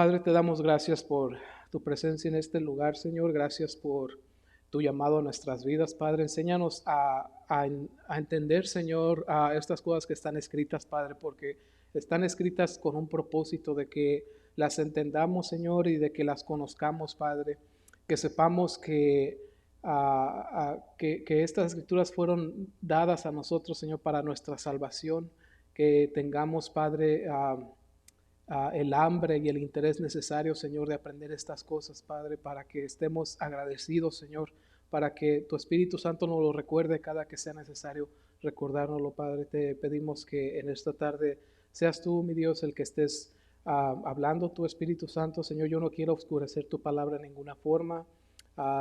Padre, te damos gracias por tu presencia en este lugar, Señor. Gracias por tu llamado a nuestras vidas, Padre. Enséñanos a entender, Señor, a estas cosas que están escritas, Padre, porque están escritas con un propósito de que las entendamos, Señor, y de que las conozcamos, Padre. Que sepamos que estas escrituras fueron dadas a nosotros, Señor, para nuestra salvación. Que tengamos, Padre, el hambre y el interés necesario, Señor, de aprender estas cosas, Padre, para que estemos agradecidos, Señor, para que tu Espíritu Santo nos lo recuerde cada que sea necesario recordárnoslo, Padre. Te pedimos que en esta tarde seas tú, mi Dios, el que estés hablando, tu Espíritu Santo, Señor. Yo no quiero oscurecer tu palabra en ninguna forma.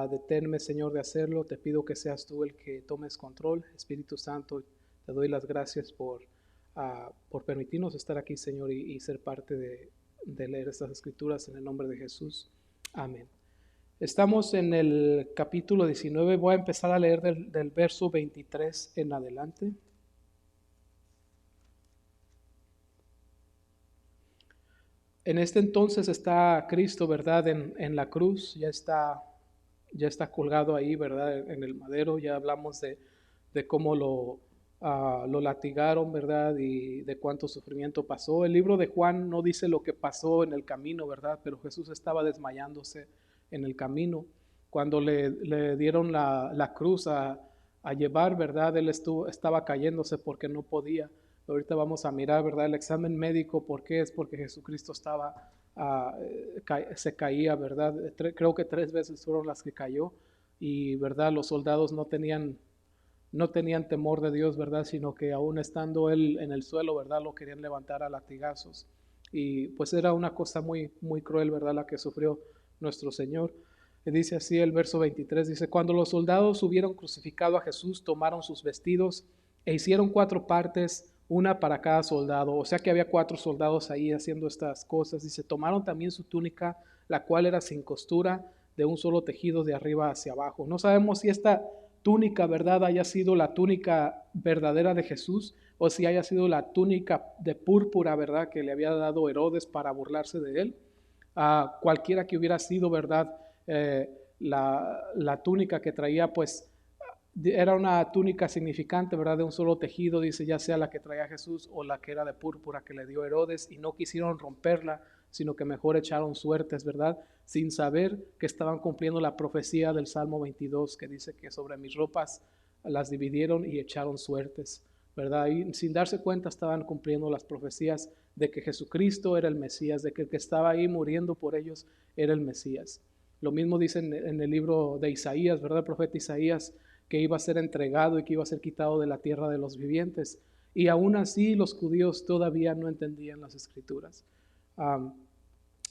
Deténme, Señor, de hacerlo. Te pido que seas tú el que tomes control. Espíritu Santo, te doy las gracias por permitirnos estar aquí, Señor, y ser parte de leer estas escrituras en el nombre de Jesús. Amén. Estamos en el capítulo 19. Voy a empezar a leer del verso 23 en adelante. En este entonces está Cristo, ¿verdad? En la cruz, ya está colgado ahí, ¿verdad? En el madero. Ya hablamos de cómo lo latigaron, ¿verdad? Y de cuánto sufrimiento pasó. El libro de Juan no dice lo que pasó en el camino, ¿verdad? Pero Jesús estaba desmayándose en el camino. Cuando le dieron la cruz a llevar, ¿verdad? Él estaba cayéndose porque no podía. Ahorita vamos a mirar, ¿verdad? El examen médico, ¿por qué? Es porque Jesucristo se caía, ¿verdad? Creo que 3 veces fueron las que cayó y, ¿verdad? Los soldados no tenían temor de Dios, ¿verdad? Sino que aún estando él en el suelo, ¿verdad? Lo querían levantar a latigazos. Y pues era una cosa muy, muy cruel, ¿verdad? La que sufrió nuestro Señor. Y dice así el verso 23, dice, cuando los soldados hubieron crucificado a Jesús, tomaron sus vestidos e hicieron 4 partes, una para cada soldado. O sea que había 4 soldados ahí haciendo estas cosas. Dice, tomaron también su túnica, la cual era sin costura, de un solo tejido de arriba hacia abajo. No sabemos si esta túnica, ¿verdad?, haya sido la túnica verdadera de Jesús o si haya sido la túnica de púrpura, ¿verdad?, que le había dado Herodes para burlarse de él. Cualquiera que hubiera sido, ¿verdad?, la túnica que traía, pues era una túnica significante, ¿verdad?, de un solo tejido, dice, ya sea la que traía Jesús o la que era de púrpura que le dio Herodes, y no quisieron romperla, sino que mejor echaron suertes, ¿verdad?, sin saber que estaban cumpliendo la profecía del Salmo 22, que dice que sobre mis ropas las dividieron y echaron suertes, ¿verdad? Y sin darse cuenta estaban cumpliendo las profecías de que Jesucristo era el Mesías, de que el que estaba ahí muriendo por ellos era el Mesías. Lo mismo dice en el libro de Isaías, ¿verdad? El profeta Isaías, que iba a ser entregado y que iba a ser quitado de la tierra de los vivientes. Y aún así los judíos todavía no entendían las escrituras.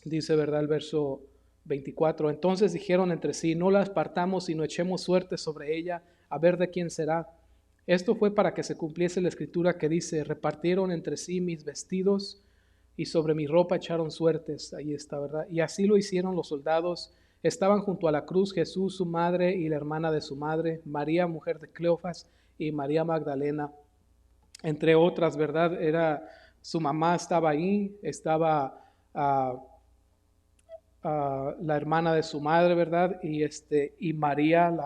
Dice, ¿verdad?, el verso 24. Entonces dijeron entre sí, no la apartamos, sino echemos suerte sobre ella, a ver de quién será. Esto fue para que se cumpliese la escritura que dice, repartieron entre sí mis vestidos y sobre mi ropa echaron suertes. Ahí está, ¿verdad? Y así lo hicieron los soldados. Estaban junto a la cruz Jesús, su madre y la hermana de su madre, María, mujer de Cleofas, y María Magdalena, entre otras, ¿verdad? Su mamá estaba ahí, estaba la hermana de su madre, ¿verdad? Y María,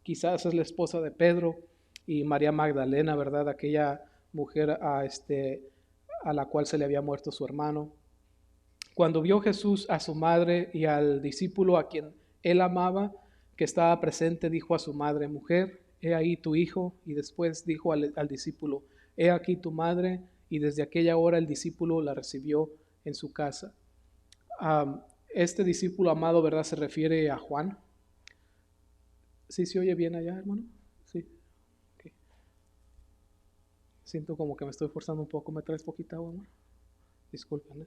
quizás es la esposa de Pedro, y María Magdalena, ¿verdad? Aquella mujer a la cual se le había muerto su hermano. Cuando vio Jesús a su madre y al discípulo a quien él amaba, que estaba presente, dijo a su madre, mujer, he ahí tu hijo, y después dijo al discípulo, he aquí tu madre, y desde aquella hora el discípulo la recibió en su casa. Este discípulo amado, ¿verdad?, se refiere a Juan. ¿Sí se oye bien allá, hermano? Sí. Okay. Siento como que me estoy forzando un poco. ¿Me traes poquita agua, hermano? Disculpen.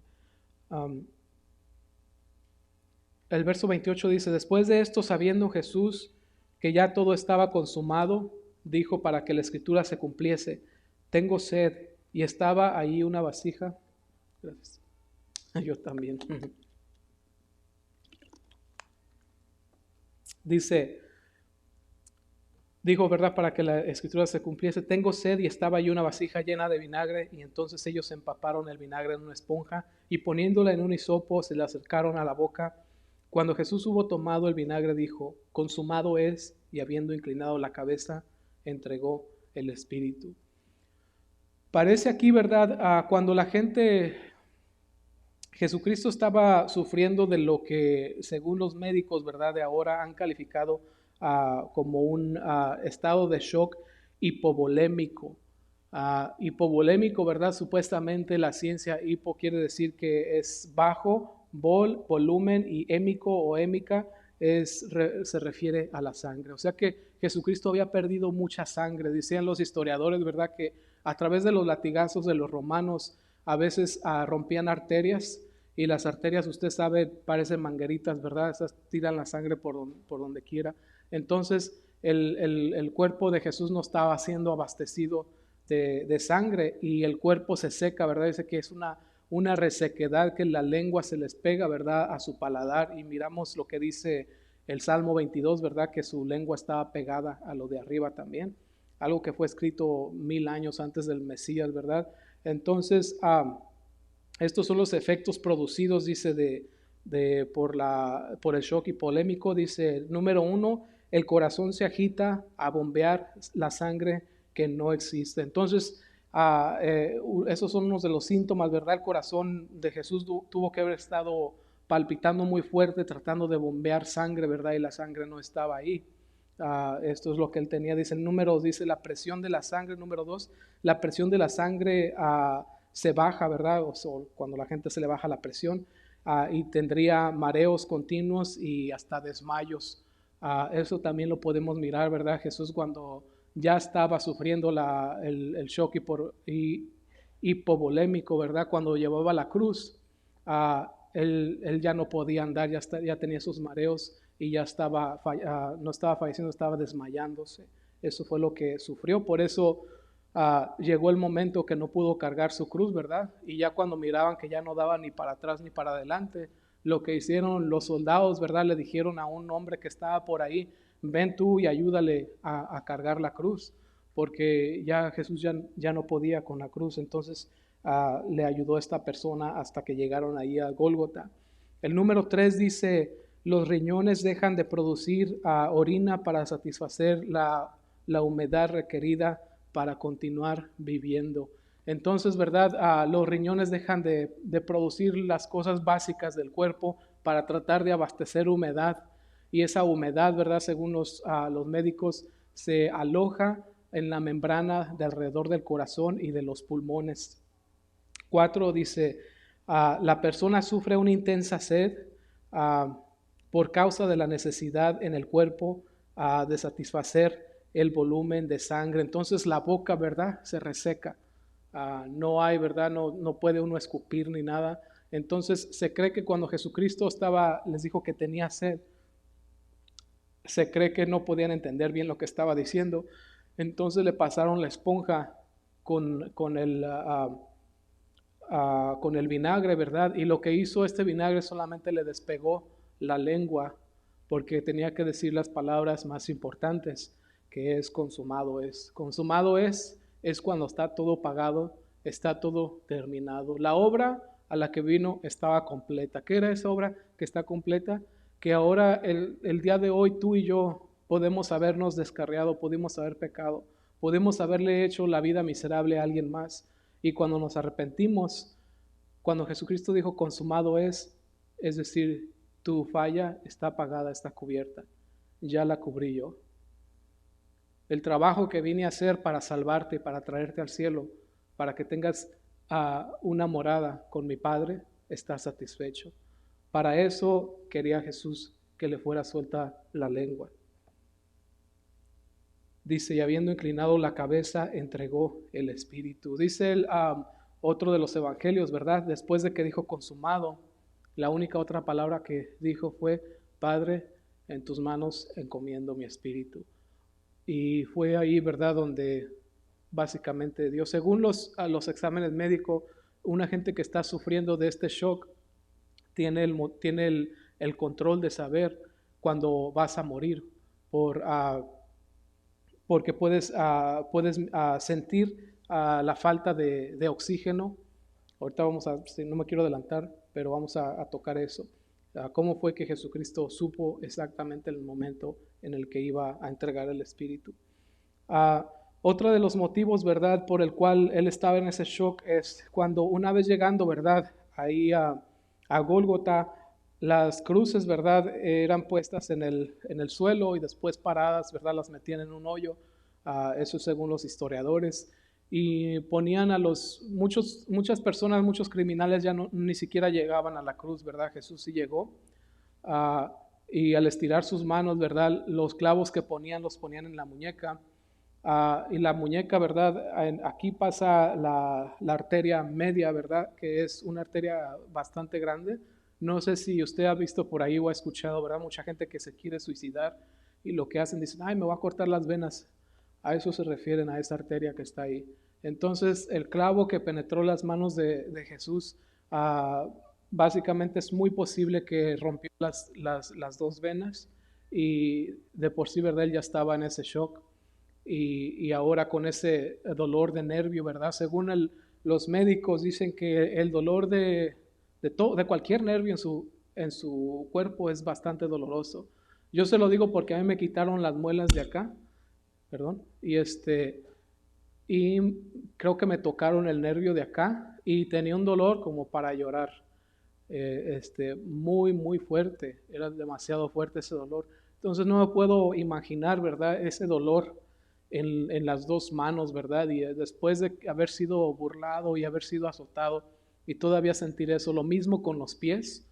El verso 28 dice, después de esto, sabiendo Jesús que ya todo estaba consumado, dijo para que la escritura se cumpliese, tengo sed. Y estaba ahí una vasija. Gracias. Yo también. Dice, Dijo, ¿verdad? Para que la escritura se cumpliese, tengo sed, y estaba allí una vasija llena de vinagre, y entonces ellos empaparon el vinagre en una esponja y poniéndola en un hisopo se la acercaron a la boca. Cuando Jesús hubo tomado el vinagre, dijo, consumado es, y habiendo inclinado la cabeza, entregó el espíritu. Parece aquí, ¿verdad? Cuando la gente, Jesucristo estaba sufriendo de lo que según los médicos, ¿verdad? De ahora han calificado como un estado de shock hipovolémico. Hipovolémico, ¿verdad? Supuestamente la ciencia hipo quiere decir que es bajo, volumen, y hémico o hémica se refiere a la sangre. O sea que Jesucristo había perdido mucha sangre. Decían los historiadores, ¿verdad? Que a través de los latigazos de los romanos a veces rompían arterias, y las arterias, usted sabe, parecen mangueritas, ¿verdad? Esas tiran la sangre por donde quiera. Entonces el cuerpo de Jesús no estaba siendo abastecido de sangre, y el cuerpo se seca, ¿verdad? Dice que es una resequedad, que la lengua se les pega, ¿verdad? A su paladar, y miramos lo que dice el Salmo 22, ¿verdad? Que su lengua estaba pegada a lo de arriba también, algo que fue escrito 1000 años antes del Mesías, ¿verdad? Entonces, estos son los efectos producidos, dice, por el shock hipovolémico. Dice, número 1, el corazón se agita a bombear la sangre que no existe. Entonces, esos son unos de los síntomas, ¿verdad? El corazón de Jesús tuvo que haber estado palpitando muy fuerte, tratando de bombear sangre, ¿verdad? Y la sangre no estaba ahí. Esto es lo que él tenía. Dice el número, dice la presión de la sangre. Número 2, la presión de la sangre se baja, ¿verdad? O cuando la gente se le baja la presión, y tendría mareos continuos y hasta desmayos. Eso también lo podemos mirar, ¿verdad? Jesús, cuando ya estaba sufriendo el shock hipovolémico, ¿verdad? Cuando llevaba la cruz, él ya no podía andar, ya tenía sus mareos, y ya no estaba falleciendo, estaba desmayándose. Eso fue lo que sufrió. Por eso llegó el momento que no pudo cargar su cruz, ¿verdad? Y ya cuando miraban que ya no daba ni para atrás ni para adelante, lo que hicieron los soldados, ¿verdad? Le dijeron a un hombre que estaba por ahí, ven tú y ayúdale a cargar la cruz, porque ya Jesús ya no podía con la cruz. Entonces le ayudó a esta persona hasta que llegaron ahí a Gólgota. El número 3 dice, los riñones dejan de producir orina para satisfacer la humedad requerida para continuar viviendo. Entonces, ¿verdad? Los riñones dejan de producir las cosas básicas del cuerpo para tratar de abastecer humedad, y esa humedad, ¿verdad? Según los médicos, se aloja en la membrana de alrededor del corazón y de los pulmones. 4 dice, la persona sufre una intensa sed por causa de la necesidad en el cuerpo de satisfacer el volumen de sangre. Entonces la boca, ¿verdad? Se reseca. No hay, ¿verdad? No puede uno escupir ni nada. Entonces se cree que cuando Jesucristo les dijo que tenía sed, se cree que no podían entender bien lo que estaba diciendo. Entonces le pasaron la esponja con el vinagre, ¿verdad? Y lo que hizo este vinagre solamente le despegó la lengua, porque tenía que decir las palabras más importantes, que es consumado es. Consumado es cuando está todo pagado, está todo terminado. La obra a la que vino estaba completa. ¿Qué era esa obra que está completa? Que ahora el día de hoy tú y yo podemos habernos descarriado, pudimos haber pecado, podemos haberle hecho la vida miserable a alguien más. Y cuando nos arrepentimos, cuando Jesucristo dijo consumado es decir, tu falla está pagada, está cubierta, ya la cubrí yo. El trabajo que vine a hacer para salvarte, para traerte al cielo, para que tengas una morada con mi Padre, está satisfecho. Para eso quería Jesús que le fuera suelta la lengua. Dice, y habiendo inclinado la cabeza, entregó el espíritu. Dice otro de los evangelios, ¿verdad? Después de que dijo consumado, la única otra palabra que dijo fue, Padre, en tus manos encomiendo mi espíritu. Y fue ahí, ¿verdad?, donde básicamente Dios, según los exámenes médicos, una gente que está sufriendo de este shock tiene el control de saber cuándo vas a morir porque puedes sentir la falta de oxígeno. Ahorita no me quiero adelantar, pero vamos a tocar eso. ¿Cómo fue que Jesucristo supo exactamente el momento en el que iba a entregar el Espíritu? Otro de los motivos, ¿verdad?, por el cual él estaba en ese shock es cuando una vez llegando, ¿verdad?, ahí a Gólgota, las cruces, ¿verdad?, eran puestas en el suelo y después paradas, ¿verdad?, las metían en un hoyo, eso según los historiadores, y ponían muchas personas, muchos criminales ya ni siquiera llegaban a la cruz, ¿verdad? Jesús sí llegó, y al estirar sus manos, ¿verdad?, los clavos que ponían los ponían en la muñeca, y la muñeca, ¿verdad? Aquí pasa la arteria media, ¿verdad? Que es una arteria bastante grande. No sé si usted ha visto por ahí o ha escuchado, ¿verdad? Mucha gente que se quiere suicidar y lo que hacen, dicen, ay, me voy a cortar las venas. A eso se refieren, a esa arteria que está ahí. Entonces, el clavo que penetró las manos de Jesús, básicamente es muy posible que rompió las dos venas y de por sí, ¿verdad? Él ya estaba en ese shock. Y ahora con ese dolor de nervio, ¿verdad? Según los médicos dicen que el dolor de cualquier nervio en su cuerpo es bastante doloroso. Yo se lo digo porque a mí me quitaron las muelas de acá, perdón, y creo que me tocaron el nervio de acá y tenía un dolor como para llorar, muy, muy fuerte, era demasiado fuerte ese dolor. Entonces no me puedo imaginar, ¿verdad? Ese dolor en las dos manos, ¿verdad? Y después de haber sido burlado y haber sido azotado y todavía sentir eso, lo mismo con los pies,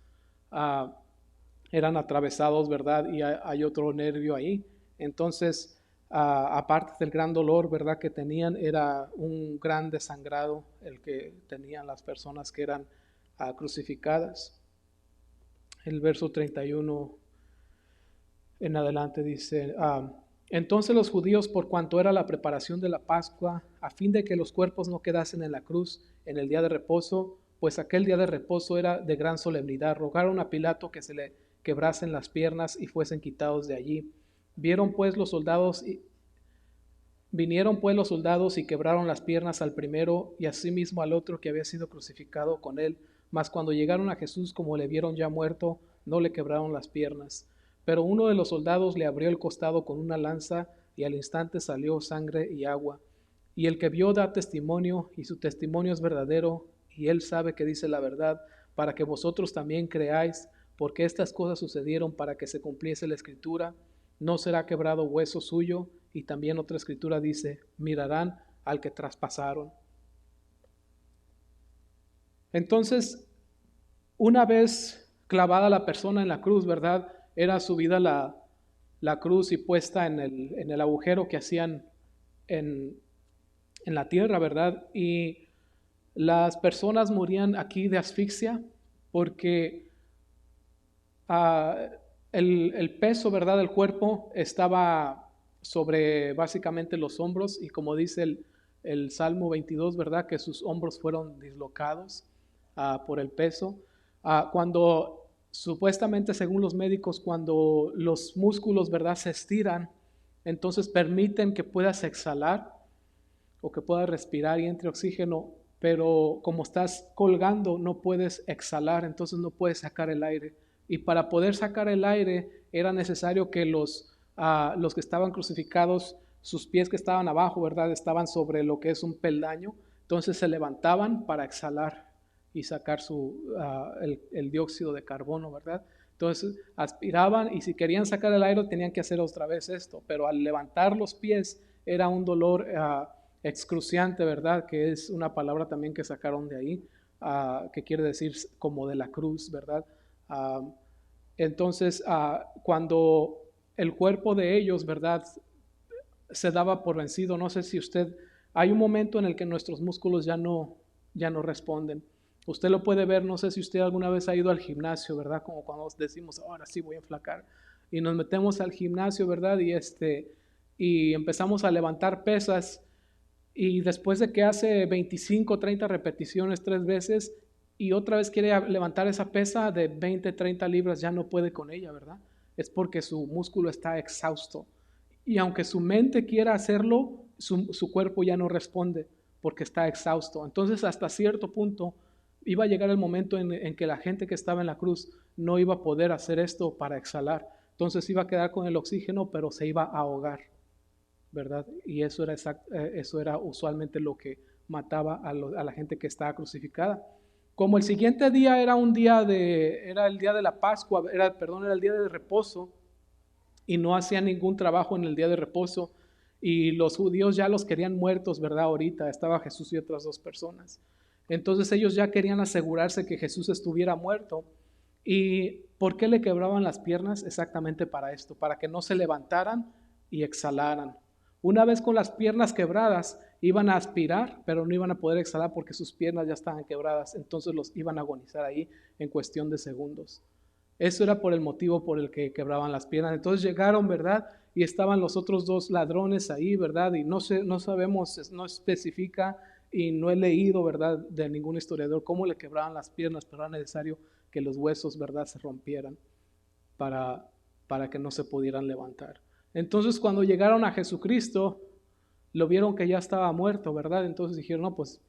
eran atravesados, ¿verdad? Y hay otro nervio ahí. Entonces, aparte del gran dolor, ¿verdad?, que tenían, era un gran desangrado el que tenían las personas que eran crucificadas. El verso 31 en adelante dice, entonces los judíos, por cuanto era la preparación de la Pascua, a fin de que los cuerpos no quedasen en la cruz en el día de reposo, pues aquel día de reposo era de gran solemnidad, rogaron a Pilato que se le quebrasen las piernas y fuesen quitados de allí. Vinieron pues los soldados y quebraron las piernas al primero y asimismo al otro que había sido crucificado con él. Mas cuando llegaron a Jesús, como le vieron ya muerto, no le quebraron las piernas. Pero uno de los soldados le abrió el costado con una lanza y al instante salió sangre y agua. Y el que vio da testimonio y su testimonio es verdadero y él sabe que dice la verdad, para que vosotros también creáis, porque estas cosas sucedieron para que se cumpliese la escritura. No será quebrado hueso suyo. Y también otra escritura dice, mirarán al que traspasaron. Entonces, una vez clavada la persona en la cruz, ¿verdad? Era subida la cruz y puesta en el agujero que hacían en la tierra, ¿verdad? Y las personas morían aquí de asfixia porque el peso, ¿verdad?, del cuerpo estaba sobre básicamente los hombros y como dice el Salmo 22, ¿verdad?, que sus hombros fueron dislocados por el peso. Cuando supuestamente, según los médicos, cuando los músculos, ¿verdad?, se estiran, entonces permiten que puedas exhalar o que puedas respirar y entre oxígeno, pero como estás colgando no puedes exhalar, entonces no puedes sacar el aire. Y para poder sacar el aire era necesario que los que estaban crucificados, sus pies que estaban abajo, ¿verdad?, estaban sobre lo que es un peldaño, entonces se levantaban para exhalar y sacar el dióxido de carbono, ¿verdad? Entonces aspiraban y si querían sacar el aire tenían que hacer otra vez esto, pero al levantar los pies era un dolor excruciante, ¿verdad? Que es una palabra también que sacaron de ahí, que quiere decir como de la cruz, ¿verdad? Entonces, cuando el cuerpo de ellos, ¿verdad?, se daba por vencido, no sé si hay un momento en el que nuestros músculos ya no responden. Usted lo puede ver, no sé si usted alguna vez ha ido al gimnasio, ¿verdad? Como cuando decimos, ahora sí voy a enflacar. Y nos metemos al gimnasio, ¿verdad? Y empezamos a levantar pesas. Y después de que hace 25, 30 repeticiones 3 veces y otra vez quiere levantar esa pesa de 20, 30 libras, ya no puede con ella, ¿verdad? Es porque su músculo está exhausto. y aunque su mente quiera hacerlo, su cuerpo ya no responde porque está exhausto. Entonces hasta cierto punto iba a llegar el momento en que la gente que estaba en la cruz no iba a poder hacer esto para exhalar. Entonces iba a quedar con el oxígeno, pero se iba a ahogar, ¿verdad? Y eso era usualmente lo que mataba a la gente que estaba crucificada. Como el siguiente día era el día de la Pascua, era el día de reposo, y no hacían ningún trabajo en el día de reposo, y los judíos ya los querían muertos, ¿verdad? Ahorita estaba Jesús y otras dos personas. Entonces ellos ya querían asegurarse que Jesús estuviera muerto. ¿Y por qué le quebraban las piernas? Exactamente para esto, para que no se levantaran y exhalaran. Una vez con las piernas quebradas, iban a aspirar, pero no iban a poder exhalar porque sus piernas ya estaban quebradas. Entonces los iban a agonizar ahí en cuestión de segundos. Eso era por el motivo por el que quebraban las piernas. Entonces llegaron, ¿verdad? Y estaban los otros dos ladrones ahí, ¿verdad? Y no sabemos, no especifica y no he leído, ¿verdad? De ningún historiador cómo le quebraban las piernas, pero era necesario que los huesos, ¿verdad? Se rompieran para, para que no se pudieran levantar. Entonces cuando llegaron a Jesucristo, lo vieron que ya estaba muerto, ¿verdad? Entonces dijeron, no, pues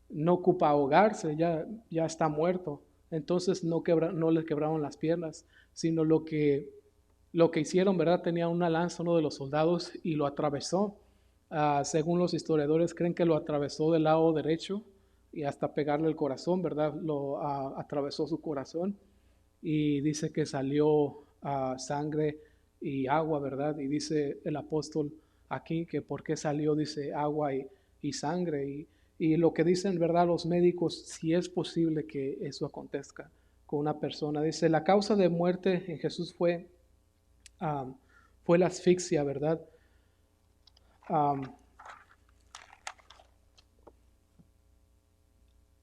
no ocupa ahogarse, ya está muerto. Entonces no le quebraron las piernas, sino lo que hicieron, ¿verdad? Tenía una lanza uno de los soldados y lo atravesó. Según los historiadores, creen que lo atravesó del lado derecho y hasta pegarle el corazón, ¿verdad? Lo atravesó su corazón y dice que salió sangre y agua, ¿verdad? Y dice el apóstol aquí que por qué salió, dice, agua y sangre. Y lo que dicen, ¿verdad? Los médicos, si es posible que eso acontezca con una persona. Dice, la causa de muerte en Jesús fue la asfixia, ¿verdad? Um,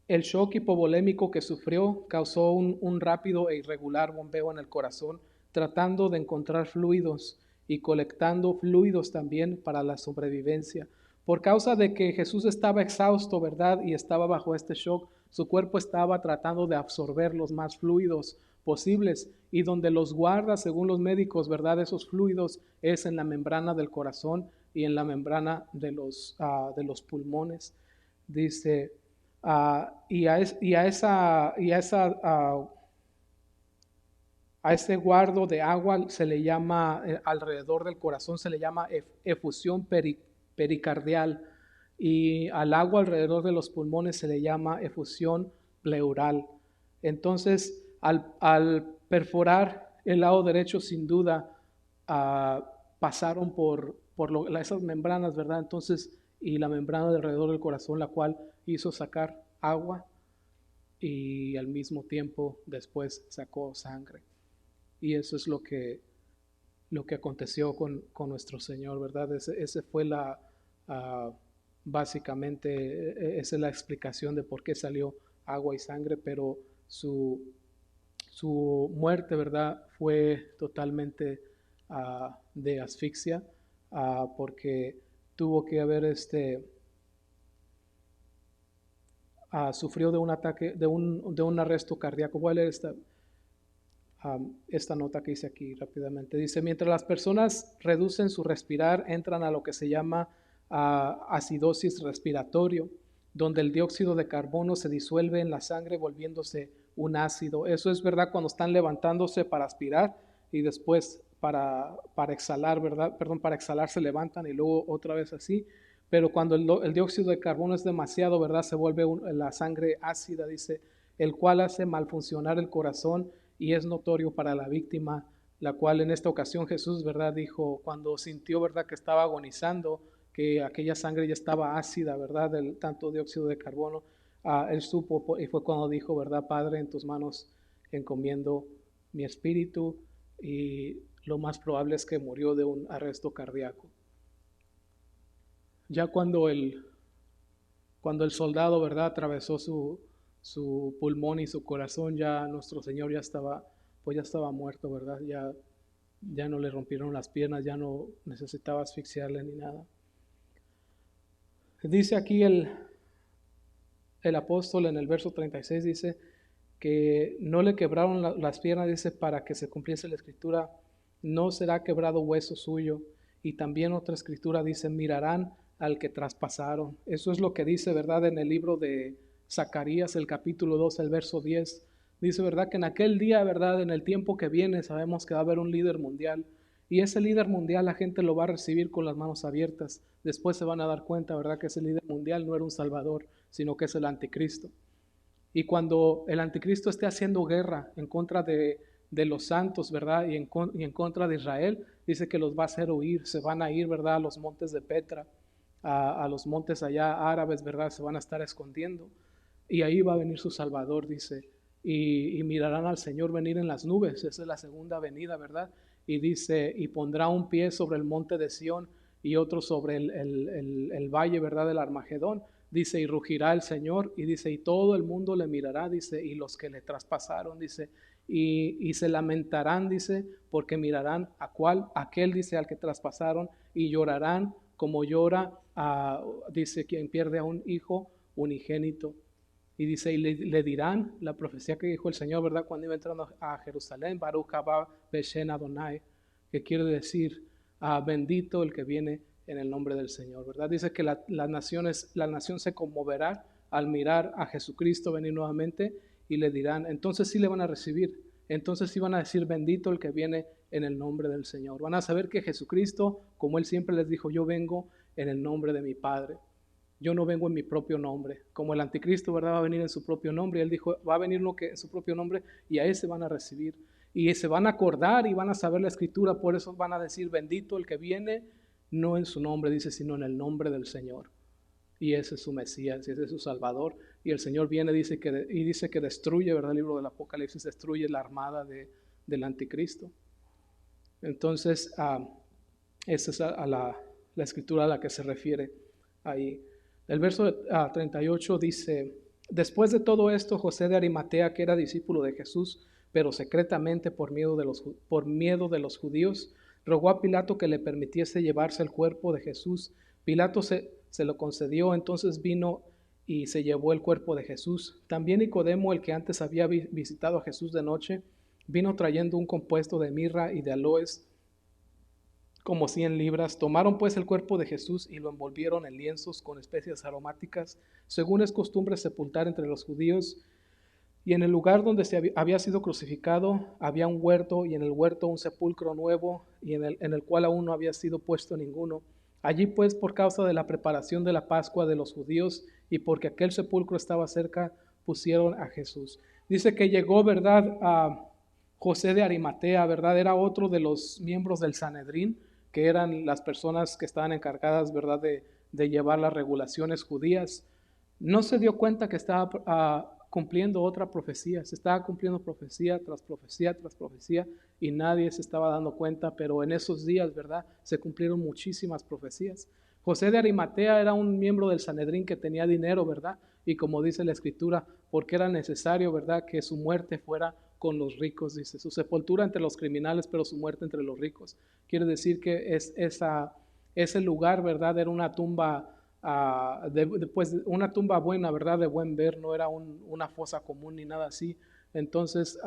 el shock hipovolémico que sufrió causó un rápido e irregular bombeo en el corazón, tratando de encontrar fluidos y colectando fluidos también para la sobrevivencia. Por causa de que Jesús estaba exhausto, ¿verdad? Y estaba bajo este shock, su cuerpo estaba tratando de absorber los más fluidos posibles y donde los guarda, según los médicos, ¿verdad? Esos fluidos es en la membrana del corazón y en la membrana de los pulmones. Dice, a ese guardo de agua se le llama, alrededor del corazón se le llama efusión pericardial, y al agua alrededor de los pulmones se le llama efusión pleural. Entonces, al perforar el lado derecho, sin duda, pasaron por esas membranas, ¿verdad? Entonces, y la membrana alrededor del corazón, la cual hizo sacar agua y al mismo tiempo después sacó sangre. Y eso es lo que aconteció con nuestro Señor, ¿verdad? Ese fue básicamente, esa es la explicación de por qué salió agua y sangre, pero su muerte, ¿verdad? Fue totalmente de asfixia, porque tuvo que haber sufrió de un ataque, de un arresto cardíaco. Voy a leer esta nota que hice aquí rápidamente. Dice, mientras las personas reducen su respirar, entran a lo que se llama acidosis respiratorio, donde el dióxido de carbono se disuelve en la sangre volviéndose un ácido. Eso es verdad cuando están levantándose para aspirar y después para exhalar, ¿verdad? Perdón, para exhalar se levantan y luego otra vez así. Pero cuando el dióxido de carbono es demasiado, ¿verdad? Se vuelve la sangre ácida, dice, el cual hace malfuncionar el corazón y es notorio para la víctima, la cual en esta ocasión Jesús, ¿verdad? Dijo, cuando sintió, ¿verdad? Que estaba agonizando, que aquella sangre ya estaba ácida, ¿verdad? Del tanto dióxido de carbono, él supo y fue cuando dijo, ¿verdad? Padre, en tus manos encomiendo mi espíritu, y lo más probable es que murió de un arresto cardíaco. Ya cuando el soldado, ¿verdad? Atravesó su pulmón y su corazón, ya nuestro Señor ya estaba muerto, ¿verdad? Ya no le rompieron las piernas, ya no necesitaba asfixiarle ni nada. Dice aquí el apóstol en el verso 36, dice que no le quebraron las piernas, dice, para que se cumpliese la escritura, no será quebrado hueso suyo. Y también otra escritura dice, mirarán al que traspasaron. Eso es lo que dice, ¿verdad? En el libro de Zacarías, el capítulo 2, el verso 10. Dice, ¿verdad? Que en aquel día, ¿verdad? En el tiempo que viene, sabemos que va a haber un líder mundial. Y ese líder mundial la gente lo va a recibir con las manos abiertas. Después se van a dar cuenta, ¿verdad? Que ese líder mundial no era un salvador, sino que es el anticristo. Y cuando el anticristo esté haciendo guerra en contra de los santos, ¿verdad? Y en contra de Israel, dice que los va a hacer huir, se van a ir, ¿verdad? A los montes de Petra, a los montes allá árabes, ¿verdad? Se van a estar escondiendo. Y ahí va a venir su Salvador, dice. Y mirarán al Señor venir en las nubes, esa es la segunda venida, ¿verdad? Y dice, y pondrá un pie sobre el monte de Sión y otro sobre el valle, ¿verdad? Del Armagedón. Dice, y rugirá el Señor, y dice, y todo el mundo le mirará, dice, y los que le traspasaron, dice, y se lamentarán, dice, porque mirarán a cuál, aquel, dice, al que traspasaron, y llorarán como llora, dice, quien pierde a un hijo unigénito. Y dice, y le dirán la profecía que dijo el Señor, ¿verdad? Cuando iba entrando a Jerusalén, Baruch haba Beshen Adonai, que quiere decir, bendito el que viene en el nombre del Señor, ¿verdad? Dice que la nación se conmoverá al mirar a Jesucristo venir nuevamente y le dirán, entonces sí le van a recibir, entonces sí van a decir, bendito el que viene en el nombre del Señor. Van a saber que Jesucristo, como Él siempre les dijo, yo vengo en el nombre de mi Padre. Yo no vengo en mi propio nombre. Como el anticristo, ¿verdad? Va a venir en su propio nombre. Él dijo, va a venir lo que en su propio nombre y a ese van a recibir. Y se van a acordar y van a saber la escritura. Por eso van a decir, bendito el que viene, no en su nombre, dice, sino en el nombre del Señor. Y ese es su Mesías, y ese es su Salvador. Y el Señor viene dice que destruye, ¿verdad? El libro del Apocalipsis destruye la armada del anticristo. Entonces, esa es la escritura a la que se refiere ahí. El verso 38 dice, después de todo esto, José de Arimatea, que era discípulo de Jesús, pero secretamente por miedo de los judíos, rogó a Pilato que le permitiese llevarse el cuerpo de Jesús. Pilato se lo concedió, entonces vino y se llevó el cuerpo de Jesús. También Nicodemo, el que antes había visitado a Jesús de noche, vino trayendo un compuesto de mirra y de aloes, como 100 libras. Tomaron pues el cuerpo de Jesús y lo envolvieron en lienzos con especias aromáticas, según es costumbre sepultar entre los judíos. Y en el lugar donde había sido crucificado había un huerto, y en el huerto un sepulcro nuevo, y en el cual aún no había sido puesto ninguno. Allí pues, por causa de la preparación de la Pascua de los judíos, y porque aquel sepulcro estaba cerca, pusieron a Jesús. Dice que llegó, ¿verdad?, a José de Arimatea, ¿verdad? Era otro de los miembros del Sanedrín, que eran las personas que estaban encargadas, ¿verdad?, de llevar las regulaciones judías. No se dio cuenta que estaba cumpliendo otra profecía, se estaba cumpliendo profecía tras profecía tras profecía y nadie se estaba dando cuenta, pero en esos días, ¿verdad?, se cumplieron muchísimas profecías. José de Arimatea era un miembro del Sanedrín que tenía dinero, ¿verdad? Y como dice la Escritura, porque era necesario, ¿verdad?, que su muerte fuera con los ricos, dice, su sepultura entre los criminales, pero su muerte entre los ricos. Quiere decir que ese lugar, ¿verdad?, era una tumba, pues una tumba buena, ¿verdad?, de buen ver, no era una fosa común ni nada así. Entonces,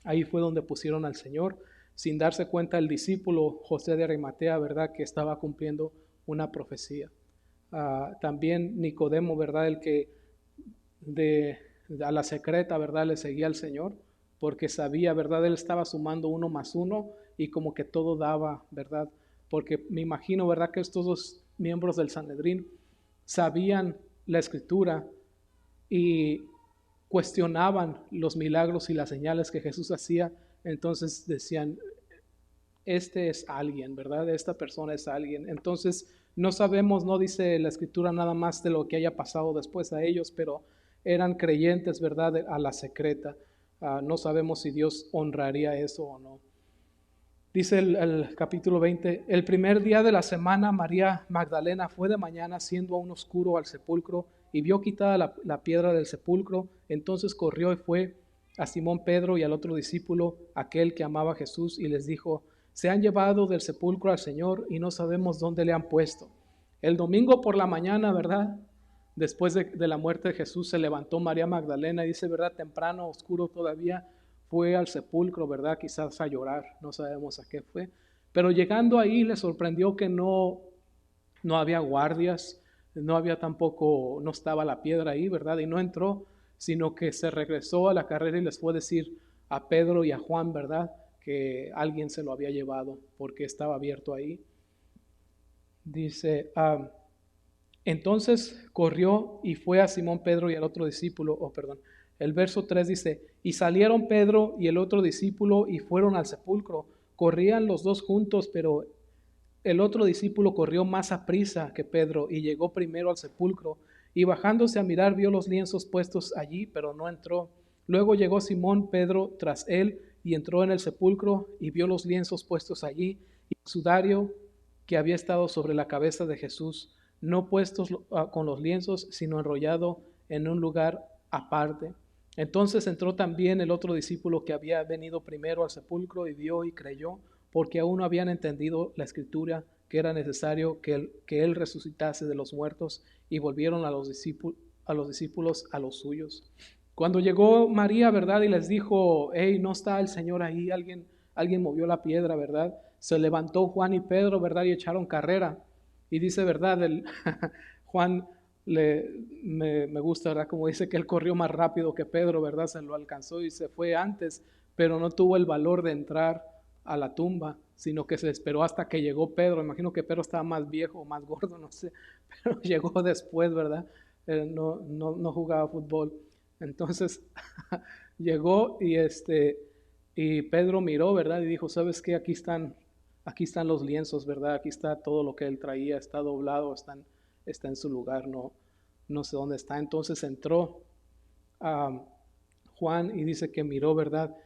ahí fue donde pusieron al Señor, sin darse cuenta el discípulo José de Arimatea, ¿verdad?, que estaba cumpliendo una profecía. También Nicodemo, ¿verdad?, el que a la secreta, ¿verdad?, le seguía al Señor, porque sabía, ¿verdad?, él estaba sumando 1 más 1 y como que todo daba, ¿verdad? Porque me imagino, ¿verdad?, que estos dos miembros del Sanedrín sabían la Escritura y cuestionaban los milagros y las señales que Jesús hacía. Entonces decían, este es alguien, ¿verdad? Esta persona es alguien. Entonces no sabemos, no dice la Escritura nada más de lo que haya pasado después a ellos, pero eran creyentes, ¿verdad?, a la secreta. No sabemos si Dios honraría eso o no. Dice el capítulo 20, el primer día de la semana María Magdalena fue de mañana, siendo aún oscuro, al sepulcro y vio quitada la piedra del sepulcro. Entonces corrió y fue a Simón Pedro y al otro discípulo, aquel que amaba a Jesús, y les dijo, se han llevado del sepulcro al Señor y no sabemos dónde le han puesto. El domingo por la mañana, ¿verdad?, después de la muerte de Jesús, se levantó María Magdalena y dice, ¿verdad?, temprano, oscuro todavía, fue al sepulcro, ¿verdad?, quizás a llorar, no sabemos a qué fue, Pero llegando ahí le sorprendió que no había guardias, no había tampoco, no estaba la piedra ahí, ¿verdad? Y no entró, sino que se regresó a la carrera y les fue a decir a Pedro y a Juan, ¿verdad? Que alguien se lo había llevado porque estaba abierto ahí. Dice, entonces corrió y fue a Simón Pedro y al otro discípulo, perdón, el verso 3 dice, y salieron Pedro y el otro discípulo y fueron al sepulcro. Corrían los dos juntos, pero el otro discípulo corrió más aprisa que Pedro y llegó primero al sepulcro, y bajándose a mirar vio los lienzos puestos allí, pero no entró. Luego llegó Simón Pedro tras él y entró en el sepulcro y vio los lienzos puestos allí y el sudario que había estado sobre la cabeza de Jesús, no puestos con los lienzos, sino enrollado en un lugar aparte. Entonces entró también el otro discípulo que había venido primero al sepulcro y vio y creyó, porque aún no habían entendido la escritura que era necesario que él resucitase de los muertos, y volvieron a los discípulos a los suyos. Cuando llegó María, ¿verdad? Y les dijo, hey, no está el Señor ahí, alguien movió la piedra, ¿verdad? Se levantó Juan y Pedro, ¿verdad? Y echaron carrera. Y dice, ¿verdad? Juan me gusta, ¿verdad? Como dice que él corrió más rápido que Pedro, ¿verdad? Se lo alcanzó y se fue antes, pero no tuvo el valor de entrar a la tumba, sino que se esperó hasta que llegó Pedro. Imagino que Pedro estaba más viejo o más gordo, no sé, pero llegó después, ¿verdad? No jugaba fútbol. Entonces llegó y Pedro miró, ¿verdad? Y dijo, ¿sabes qué? Aquí están los lienzos, ¿verdad? Aquí está todo lo que él traía, está doblado, está en su lugar, no sé dónde está. Entonces entró Juan y dice que miró, ¿verdad?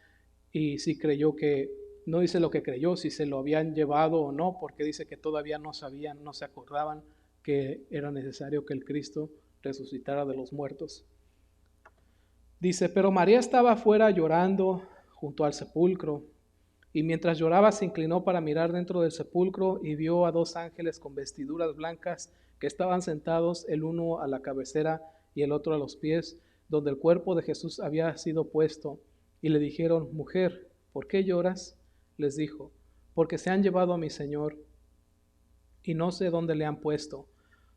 Y sí creyó que, no dice lo que creyó, si se lo habían llevado o no, porque dice que todavía no sabían, no se acordaban que era necesario que el Cristo resucitara de los muertos. Dice, pero María estaba afuera llorando junto al sepulcro, y mientras lloraba se inclinó para mirar dentro del sepulcro y vio a dos ángeles con vestiduras blancas que estaban sentados, el uno a la cabecera y el otro a los pies, donde el cuerpo de Jesús había sido puesto. Y le dijeron, mujer, ¿por qué lloras? Les dijo, porque se han llevado a mi Señor y no sé dónde le han puesto.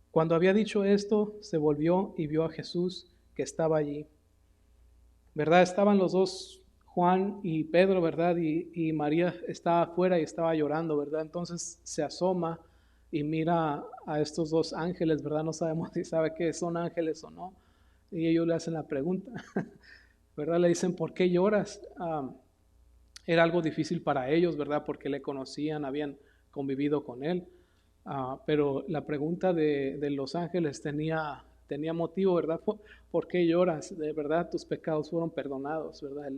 Cuando había dicho esto, se volvió y vio a Jesús que estaba allí. ¿Verdad? Estaban los dos, Juan y Pedro, ¿verdad? Y María estaba afuera y estaba llorando, ¿verdad? Entonces se asoma y mira a estos dos ángeles, ¿verdad? No sabemos si sabe que son ángeles o no. Y ellos le hacen la pregunta, ¿verdad? Le dicen, ¿por qué lloras? Era algo difícil para ellos, ¿verdad? Porque le conocían, habían convivido con él. Pero la pregunta de los ángeles tenía motivo, ¿verdad? ¿Por qué lloras? De verdad, tus pecados fueron perdonados, ¿verdad?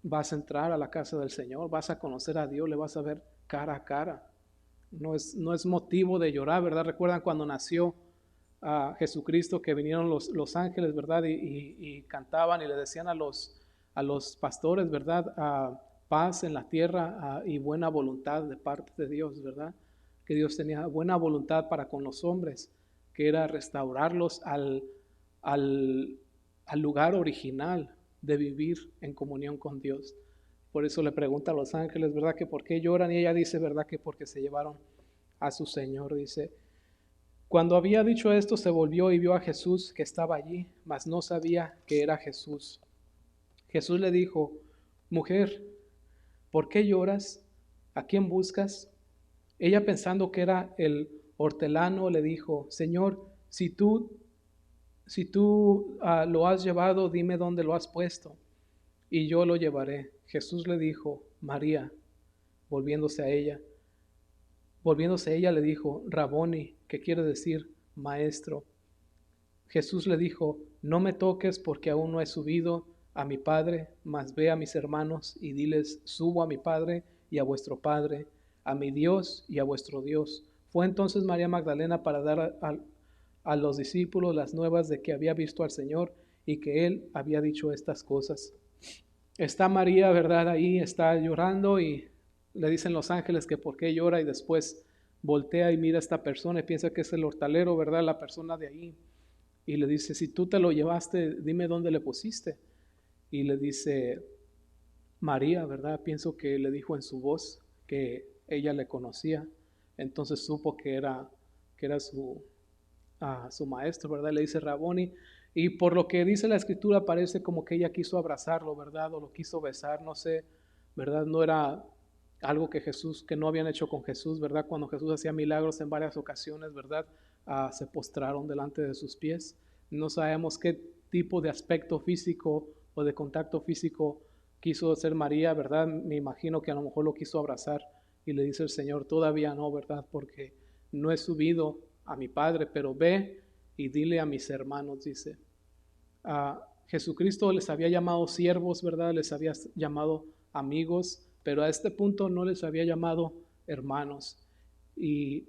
Vas a entrar a la casa del Señor, vas a conocer a Dios, le vas a ver cara a cara. No es motivo de llorar, ¿verdad? Recuerdan cuando nació Jesucristo, que vinieron los ángeles, ¿verdad? Y cantaban y le decían a los pastores, ¿verdad? Paz en la tierra y buena voluntad de parte de Dios, ¿verdad? Que Dios tenía buena voluntad para con los hombres, que era restaurarlos al lugar original de vivir en comunión con Dios. Por eso le pregunta a los ángeles, ¿verdad? Que por qué lloran, y ella dice, ¿verdad? Que porque se llevaron a su Señor. Dice, cuando había dicho esto, se volvió y vio a Jesús que estaba allí, mas no sabía que era Jesús. Jesús le dijo, mujer, ¿por qué lloras? ¿A quién buscas? Ella, pensando que era el hortelano, le dijo, Señor, si tú lo has llevado, dime dónde lo has puesto, y yo lo llevaré. Jesús le dijo, María. Volviéndose ella le dijo, Raboni, que quiere decir maestro. Jesús le dijo, no me toques, porque aún no he subido a mi Padre, mas ve a mis hermanos y diles, subo a mi Padre y a vuestro Padre, a mi Dios y a vuestro Dios. Fue entonces María Magdalena para dar a los discípulos las nuevas de que había visto al Señor y que Él había dicho estas cosas. Está María, ¿verdad? Ahí está llorando y le dicen los ángeles que por qué llora, y después voltea y mira a esta persona y piensa que es el hortalero, ¿verdad? La persona de ahí. Y le dice, si tú te lo llevaste, dime dónde le pusiste. Y le dice, María, ¿verdad? Pienso que le dijo en su voz que ella le conocía, entonces supo que era su maestro, ¿verdad? Le dice Raboni, y por lo que dice la escritura parece como que ella quiso abrazarlo, ¿verdad? O lo quiso besar, no sé, ¿verdad? No era algo que no habían hecho con Jesús, ¿verdad? Cuando Jesús hacía milagros en varias ocasiones, ¿verdad? Se postraron delante de sus pies. No sabemos qué tipo de aspecto físico o de contacto físico quiso hacer María, ¿verdad? Me imagino que a lo mejor lo quiso abrazar y le dice el Señor, todavía no, ¿verdad? Porque no he subido a mi Padre, pero ve y dile a mis hermanos, dice. Jesucristo les había llamado siervos, ¿verdad? Les había llamado amigos, pero a este punto no les había llamado hermanos. Y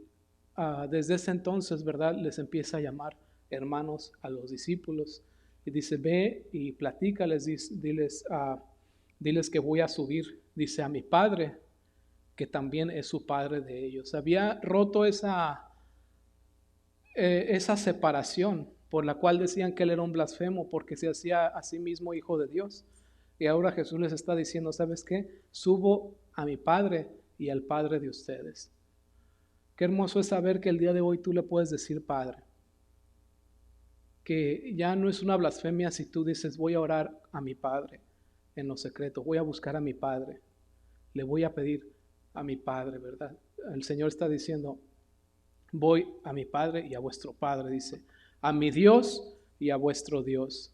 desde ese entonces, ¿verdad? Les empieza a llamar hermanos a los discípulos. Y dice, ve y platícales, diles que voy a subir, dice, a mi Padre, que también es su Padre de ellos. Había roto esa separación por la cual decían que él era un blasfemo porque se hacía a sí mismo hijo de Dios. Y ahora Jesús les está diciendo, ¿sabes qué? Subo a mi Padre y al Padre de ustedes. Qué hermoso es saber que el día de hoy tú le puedes decir Padre. Que ya no es una blasfemia si tú dices, voy a orar a mi Padre en lo secreto, voy a buscar a mi Padre, le voy a pedir a mi Padre, ¿verdad? El Señor está diciendo, voy a mi Padre y a vuestro Padre, dice, a mi Dios y a vuestro Dios,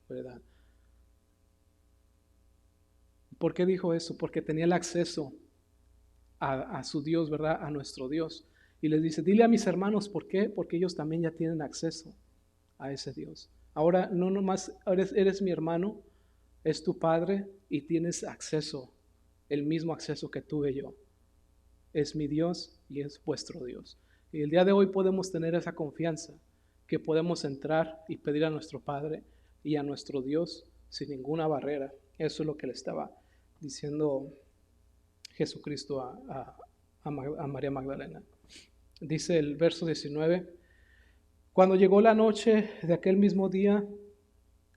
¿verdad? ¿Por qué dijo eso? Porque tenía el acceso a su Dios, ¿verdad? A nuestro Dios. Y les dice, dile a mis hermanos, ¿por qué? Porque ellos también ya tienen acceso a ese Dios. Ahora, no nomás eres mi hermano, es tu Padre y tienes acceso, el mismo acceso que tuve yo. Es mi Dios y es vuestro Dios. Y el día de hoy podemos tener esa confianza que podemos entrar y pedir a nuestro Padre y a nuestro Dios sin ninguna barrera. Eso es lo que le estaba diciendo Jesucristo a María Magdalena. Dice el verso 19, cuando llegó la noche de aquel mismo día,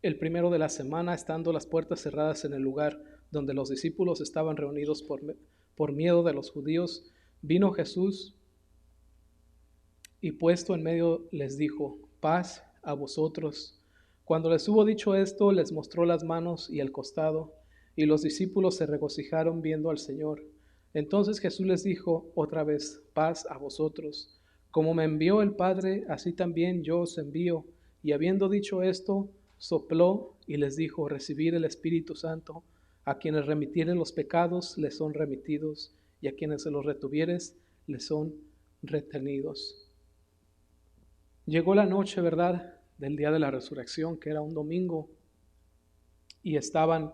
el primero de la semana, estando las puertas cerradas en el lugar donde los discípulos estaban reunidos por miedo de los judíos, vino Jesús y puesto en medio les dijo, paz a vosotros. Cuando les hubo dicho esto, les mostró las manos y el costado, y los discípulos se regocijaron viendo al Señor. Entonces Jesús les dijo otra vez, paz a vosotros. Como me envió el Padre, así también yo os envío. Y habiendo dicho esto, sopló y les dijo, recibid el Espíritu Santo. A quienes remitieren los pecados, les son remitidos, y a quienes se los retuvieres, les son retenidos. Llegó la noche, ¿verdad?, del día de la resurrección, que era un domingo, y estaban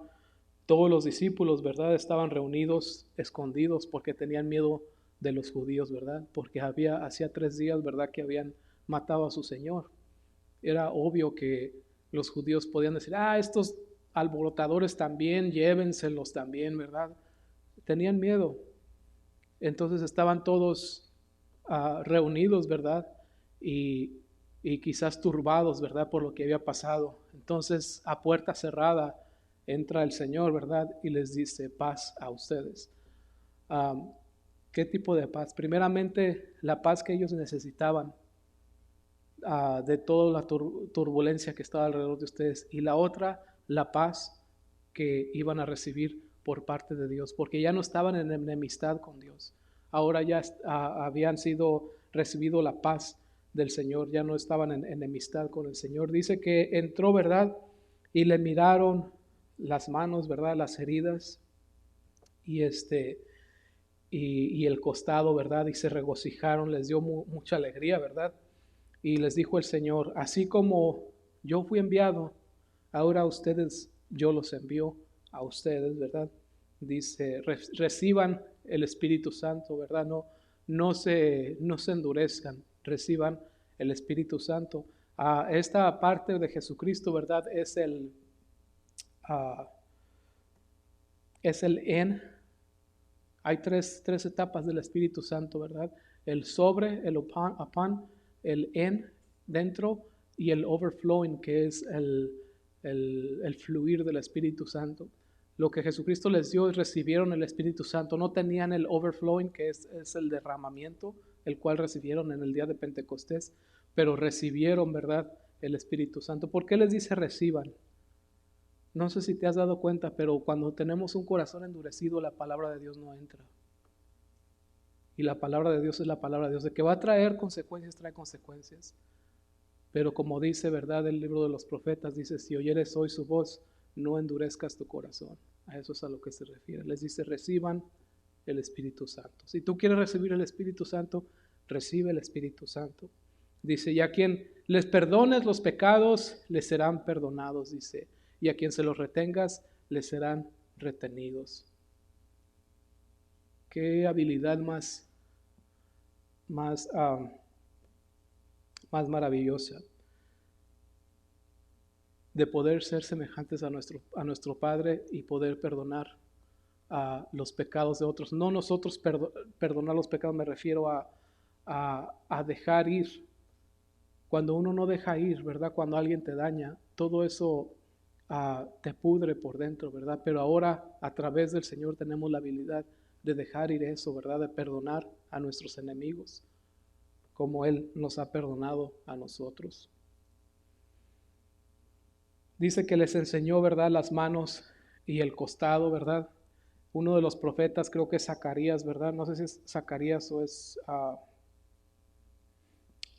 todos los discípulos, ¿verdad? Estaban reunidos, escondidos, porque tenían miedo de los judíos, ¿verdad? Porque hacía 3 días, ¿verdad?, que habían matado a su Señor. Era obvio que los judíos podían decir, estos alborotadores también, llévenselos también, ¿verdad? Tenían miedo. Entonces estaban todos reunidos, ¿verdad? Y quizás turbados, ¿verdad? Por lo que había pasado. Entonces, a puerta cerrada, entra el Señor, ¿verdad? Y les dice, paz a ustedes. ¿Qué tipo de paz? Primeramente, la paz que ellos necesitaban de toda la turbulencia que estaba alrededor de ustedes. Y la otra, la paz que iban a recibir por parte de Dios, porque ya no estaban en enemistad con Dios. Ahora ya habían recibido la paz del Señor, ya no estaban en enemistad con el Señor. Dice que entró, ¿verdad? Y le miraron las manos, ¿verdad? Las heridas y y el costado, ¿verdad? Y se regocijaron, les dio mucha alegría, ¿verdad? Y les dijo el Señor, así como yo fui enviado, ahora a ustedes yo los envío a ustedes, ¿verdad? Dice, reciban el Espíritu Santo, ¿verdad? No se endurezcan, reciban el Espíritu Santo. Esta parte de Jesucristo, ¿verdad? Es el en. Hay tres etapas del Espíritu Santo, ¿verdad? El sobre, el upon, el en, dentro, y el overflowing, que es el fluir del Espíritu Santo. Lo que Jesucristo les dio es recibieron el Espíritu Santo. No tenían el overflowing, que es el derramamiento, el cual recibieron en el día de Pentecostés, pero recibieron, ¿verdad?, el Espíritu Santo. ¿Por qué les dice reciban? No sé si te has dado cuenta, pero cuando tenemos un corazón endurecido, la palabra de Dios no entra. Y la palabra de Dios es la palabra de Dios. De que va a traer consecuencias, trae consecuencias. Pero como dice, ¿verdad?, el libro de los profetas, dice, si oyeres hoy su voz, no endurezcas tu corazón. A eso es a lo que se refiere. Les dice, reciban el Espíritu Santo. Si tú quieres recibir el Espíritu Santo, recibe el Espíritu Santo. Dice, y a quien les perdones los pecados, les serán perdonados, dice. Y a quien se los retengas, les serán retenidos. Qué habilidad más maravillosa de poder ser semejantes a nuestro Padre y poder perdonar los pecados de otros. No nosotros perdonar los pecados, me refiero a dejar ir. Cuando uno no deja ir, ¿verdad? Cuando alguien te daña, todo eso te pudre por dentro, ¿verdad? Pero ahora a través del Señor tenemos la habilidad de dejar ir eso, ¿verdad? De perdonar a nuestros enemigos, como Él nos ha perdonado a nosotros. Dice que les enseñó, ¿verdad?, las manos y el costado, ¿verdad? Uno de los profetas, creo que es Zacarías, ¿verdad? No sé si es Zacarías o es,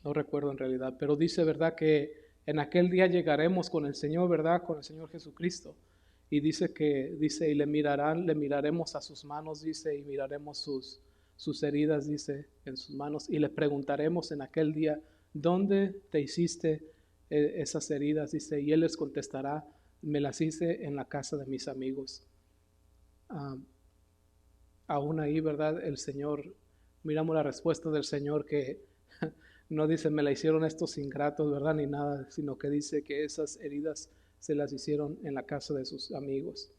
no recuerdo en realidad, pero dice, ¿verdad?, que en aquel día llegaremos con el Señor, ¿verdad?, con el Señor Jesucristo. Y dice y le miraremos a sus manos, dice, y miraremos sus heridas, dice, en sus manos, y le preguntaremos en aquel día, ¿dónde te hiciste esas heridas? Dice, y Él les contestará, me las hice en la casa de mis amigos. Aún ahí, ¿verdad?, el Señor, miramos la respuesta del Señor, que no dice, me la hicieron estos ingratos, ¿verdad?, ni nada, sino que dice que esas heridas se las hicieron en la casa de sus amigos.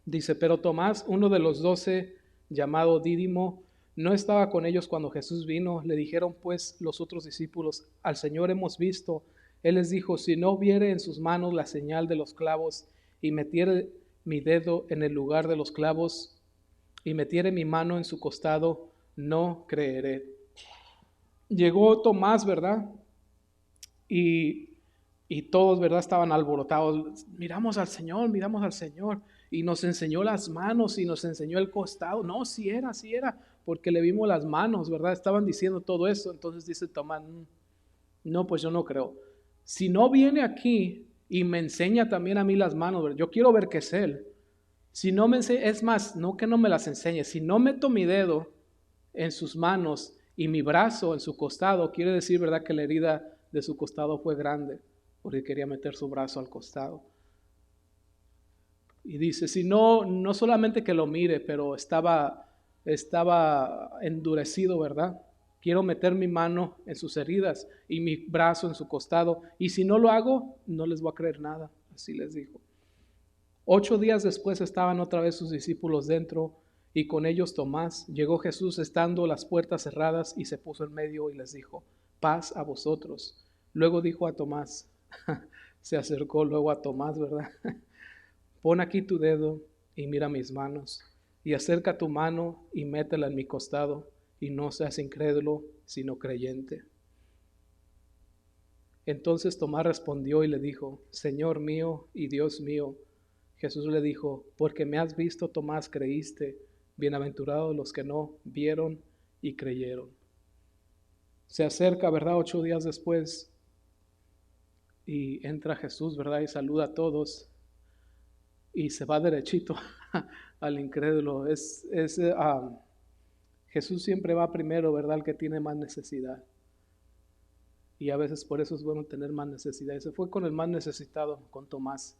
Dice, pero Tomás, uno de los 12, llamado Dídimo, no estaba con ellos cuando Jesús vino. Le dijeron pues los otros discípulos, al Señor hemos visto. Él les dijo, si no viere en sus manos la señal de los clavos, y metiere mi dedo en el lugar de los clavos, y metiere mi mano en su costado, no creeré. Llegó Tomás, ¿verdad? Y todos, ¿verdad?, estaban alborotados. Miramos al Señor. Y nos enseñó las manos y nos enseñó el costado. No, sí era, porque le vimos las manos, ¿verdad? Estaban diciendo todo eso. Entonces dice Tomás, no, pues yo no creo. Si no viene aquí y me enseña también a mí las manos, ¿verdad?, yo quiero ver qué es Él. Si no me enseña, es más, no que no me las enseñe, si no meto mi dedo en sus manos y mi brazo en su costado, quiere decir, ¿verdad?, que la herida de su costado fue grande, porque quería meter su brazo al costado. Y dice, si no, no solamente que lo mire, pero estaba endurecido, ¿verdad? Quiero meter mi mano en sus heridas y mi brazo en su costado. Y si no lo hago, no les voy a creer nada. Así les dijo. 8 días después estaban otra vez sus discípulos dentro y con ellos Tomás. Llegó Jesús estando las puertas cerradas y se puso en medio y les dijo, paz a vosotros. Luego dijo a Tomás, se acercó luego a Tomás, ¿verdad? Pon aquí tu dedo y mira mis manos, y acerca tu mano y métela en mi costado, y no seas incrédulo, sino creyente. Entonces Tomás respondió y le dijo, Señor mío y Dios mío. Jesús le dijo, porque me has visto, Tomás, creíste. Bienaventurados los que no vieron y creyeron. Se acerca, ¿verdad?, 8 días después, y entra Jesús, ¿verdad?, y saluda a todos. Y se va derechito al incrédulo. Jesús siempre va primero, ¿verdad?, al que tiene más necesidad. Y a veces por eso es bueno tener más necesidad. Y se fue con el más necesitado, con Tomás.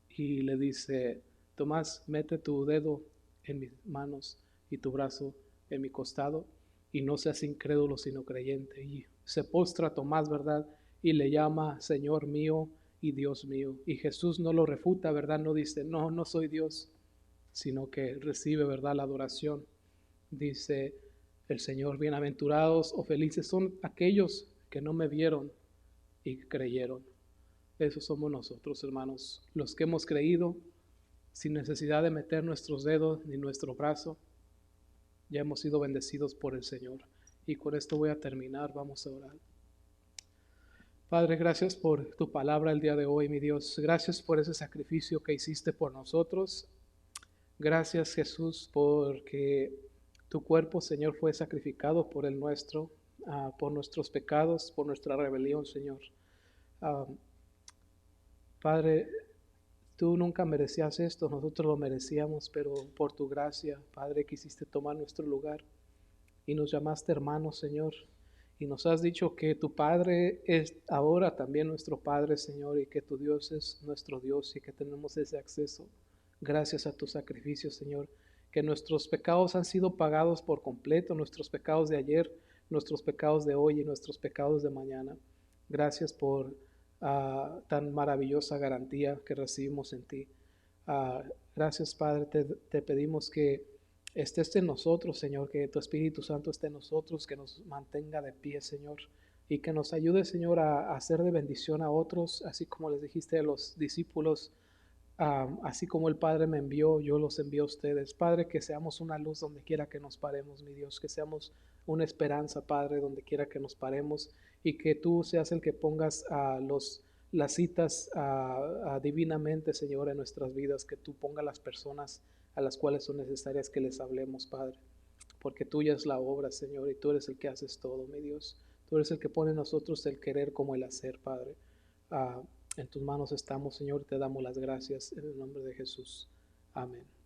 Y le dice, Tomás, mete tu dedo en mis manos y tu brazo en mi costado. Y no seas incrédulo, sino creyente. Y se postra Tomás, ¿verdad?, y le llama Señor mío y Dios mío. Y Jesús no lo refuta, ¿verdad? No dice, no, no soy Dios, sino que recibe, ¿verdad?, la adoración. Dice el Señor, bienaventurados o felices son aquellos que no me vieron y creyeron. Esos somos nosotros, hermanos, los que hemos creído sin necesidad de meter nuestros dedos ni nuestro brazo. Ya hemos sido bendecidos por el Señor. Y con esto voy a terminar. Vamos a orar. Padre, gracias por tu palabra el día de hoy, mi Dios. Gracias por ese sacrificio que hiciste por nosotros. Gracias, Jesús, porque tu cuerpo, Señor, fue sacrificado por el nuestro, por nuestros pecados, por nuestra rebelión, Señor. Ah, Padre, tú nunca merecías esto, nosotros lo merecíamos, pero por tu gracia, Padre, quisiste tomar nuestro lugar y nos llamaste hermanos, Señor. Y nos has dicho que tu Padre es ahora también nuestro Padre, Señor, y que tu Dios es nuestro Dios y que tenemos ese acceso. Gracias a tu sacrificio, Señor, que nuestros pecados han sido pagados por completo, nuestros pecados de ayer, nuestros pecados de hoy y nuestros pecados de mañana. Gracias por tan maravillosa garantía que recibimos en ti. Gracias, Padre, te pedimos que estés en nosotros, Señor, que tu Espíritu Santo esté en nosotros, que nos mantenga de pie, Señor, y que nos ayude, Señor, a ser de bendición a otros, así como les dijiste a los discípulos, así como el Padre me envió, yo los envío a ustedes. Padre, que seamos una luz donde quiera que nos paremos, mi Dios, que seamos una esperanza, Padre, donde quiera que nos paremos, y que tú seas el que pongas las citas divinamente, Señor, en nuestras vidas, que tú pongas las personas a las cuales son necesarias que les hablemos, Padre, porque tuya es la obra, Señor, y tú eres el que haces todo, mi Dios. Tú eres el que pone en nosotros el querer como el hacer, Padre. En tus manos estamos, Señor, te damos las gracias en el nombre de Jesús. Amén.